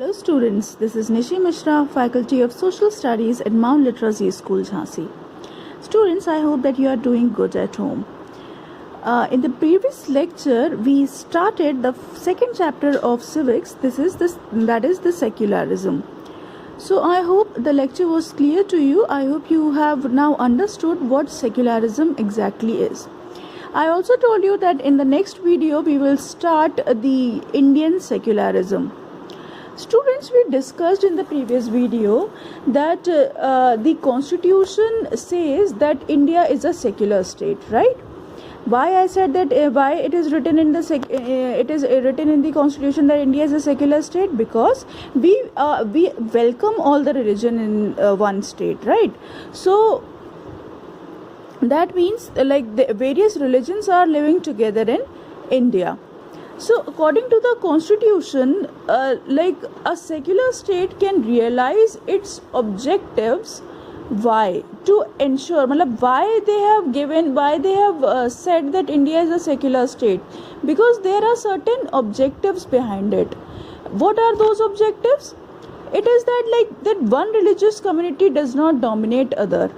Hello students, this is Nishi Mishra, Faculty of Social Studies at Mount Literacy School, Jhansi. Students, I hope that you are doing good at home. In the previous lecture, we started the second chapter of civics. That is the secularism. So I hope the lecture was clear to you. I hope you have now understood what secularism exactly is. I also told you that in the next video we will start the Indian secularism. Students, we discussed in the previous video that the constitution says that India is a secular state, right? Why I said that? Why it is written in the written in the constitution that India is a secular state? Because we welcome all the religion in one state, right? So that means like the various religions are living together in India. So according to the constitution, like a secular state can realize its objectives. Why? To ensure, why they have said that India is a secular state? Because there are certain objectives behind it. What are those objectives? It is that one religious community does not dominate other.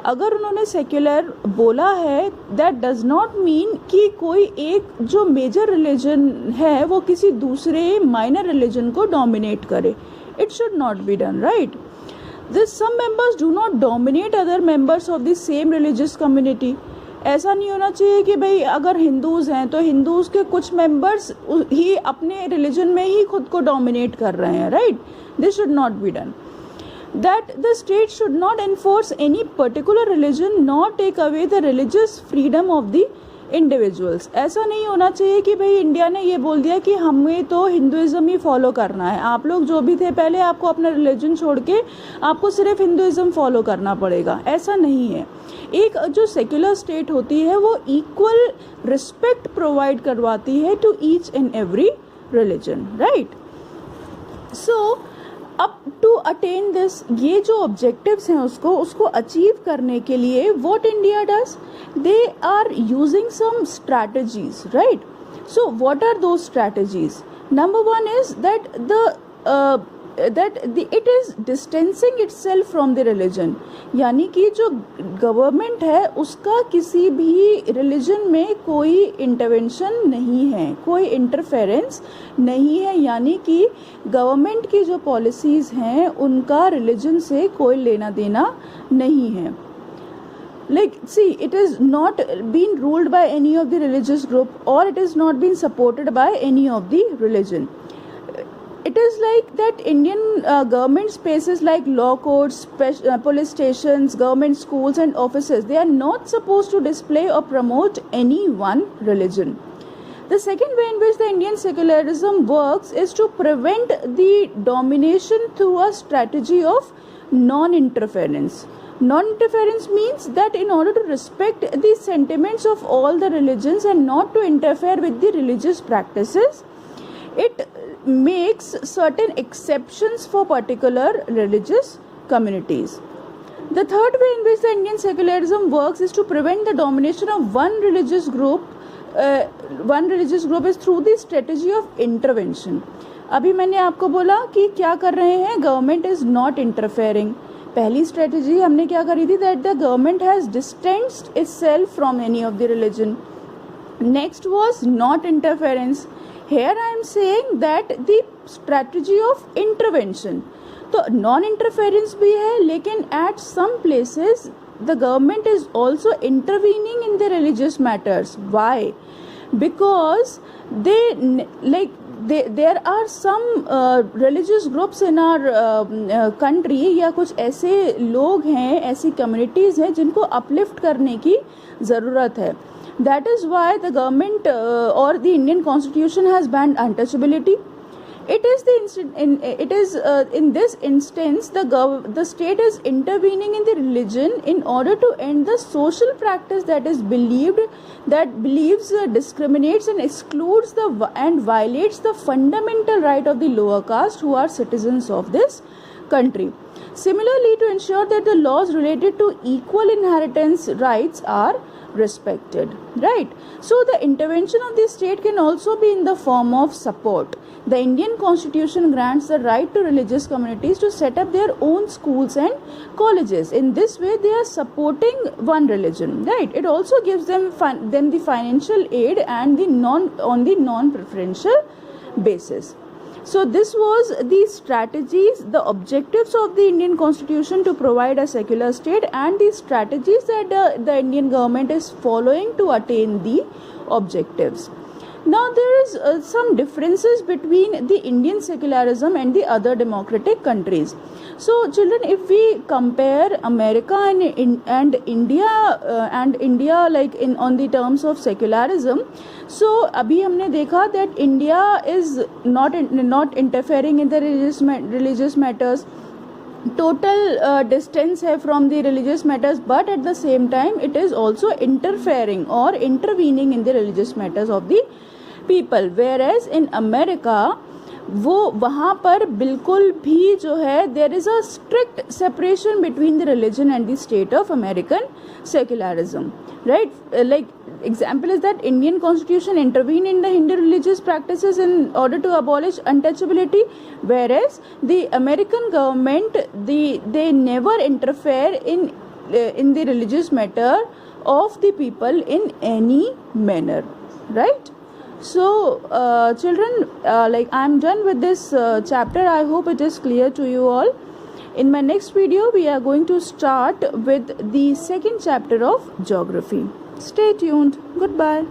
अगर उन्होंने secular बोला है, that does not mean कि कोई एक जो major religion है वो किसी दूसरे माइनर रिलीजन को डोमिनेट करे. It should not be done, right? This some members do not dominate other members of the same religious community. ऐसा नहीं होना चाहिए कि भाई अगर हिंदूज हैं तो हिंदूज के कुछ मेंबर्स ही अपने रिलीजन में ही खुद को डोमिनेट कर रहे हैं, right? This should not be done. That the state should not enforce any particular religion nor take away the religious freedom of the individuals. ऐसा नहीं होना चाहिए कि भाई इंडिया ने ये बोल दिया कि हमें तो हिंदुइज्म ही फॉलो करना है. आप लोग जो भी थे पहले, आपको अपना रिलीजन छोड़ के आपको सिर्फ हिंदुइज्म फॉलो करना पड़ेगा. ऐसा नहीं है. एक जो सेक्युलर स्टेट होती है वो इक्वल रिस्पेक्ट प्रोवाइड करवाती है to each and every religion, right? So अब टू अटेन दिस, ये जो ऑब्जेक्टिव्स हैं उसको अचीव करने के लिए what India does, they are using some strategies, right? So what are those strategies? Number one is it is distancing itself from the religion. यानी कि जो गवर्नमेंट है उसका किसी भी रिलीजन में कोई इंटरवेंशन नहीं है, कोई इंटरफेरेंस नहीं है. यानी कि गवर्नमेंट की जो पॉलिसीज़ हैं उनका रिलीजन से कोई लेना देना नहीं है. Like, see, it is not been ruled by any of the religious group, or it is not been supported by any of the religion. It is like that Indian government spaces like law courts, police stations, government schools and offices, they are not supposed to display or promote any one religion. The second way in which the Indian secularism works is to prevent the domination through a strategy of non-interference. Non-interference means that in order to respect the sentiments of all the religions and not to interfere with the religious practices, it makes certain exceptions for particular religious communities. The third way in which the Indian secularism works is to prevent the domination of one religious group. One religious group is through the strategy of intervention. अभी मैंने आपको बोला कि क्या कर रहे हैं, government is not interfering. पहली स्ट्रेटजी हमने क्या करी थी, that the government has distanced itself from any of the religion. Next was not interference. Here I am saying that the strategy of intervention. तो नॉन इंटरफेरेंस भी है, लेकिन at some places the government is also intervening in the religious matters. Why? Because there are some religious groups in our country, या कुछ ऐसे लोग हैं, ऐसी communities हैं जिनको uplift करने की ज़रूरत है. That is why the government or the Indian constitution has banned untouchability. It is in this instance the state is intervening in the religion in order to end the social practice that believes discriminates and excludes and violates the fundamental right of the lower caste who are citizens of this country. Similarly, to ensure that the laws related to equal inheritance rights are respected, right? So the intervention of the state can also be in the form of support. The Indian constitution grants the right to religious communities to set up their own schools and colleges. In this way they are supporting one religion, right? It also gives them the financial aid and on the non preferential basis. So this was the strategies, the objectives of the Indian constitution to provide a secular state, and the strategies that the Indian government is following to attain the objectives. Now there is some differences between the Indian secularism and the other democratic countries. So children, if we compare America and India like on the terms of secularism, so अभी हमने देखा that India is not interfering in the religious matters. Total distance है from the religious matters, but at the same time it is also interfering or intervening in the religious matters of the people. Whereas in America वो वहाँ पर बिल्कुल भी जो है there is a strict separation between the religion and the state of American secularism, right? Like example is that Indian constitution intervened in the Hindu religious practices in order to abolish untouchability, whereas the American government they never interfere in the religious matter of the people in any manner, right? So children, like I'm done with this chapter. I hope it is clear to you all. In my next video we are going to start with the second chapter of geography. Stay tuned. Goodbye.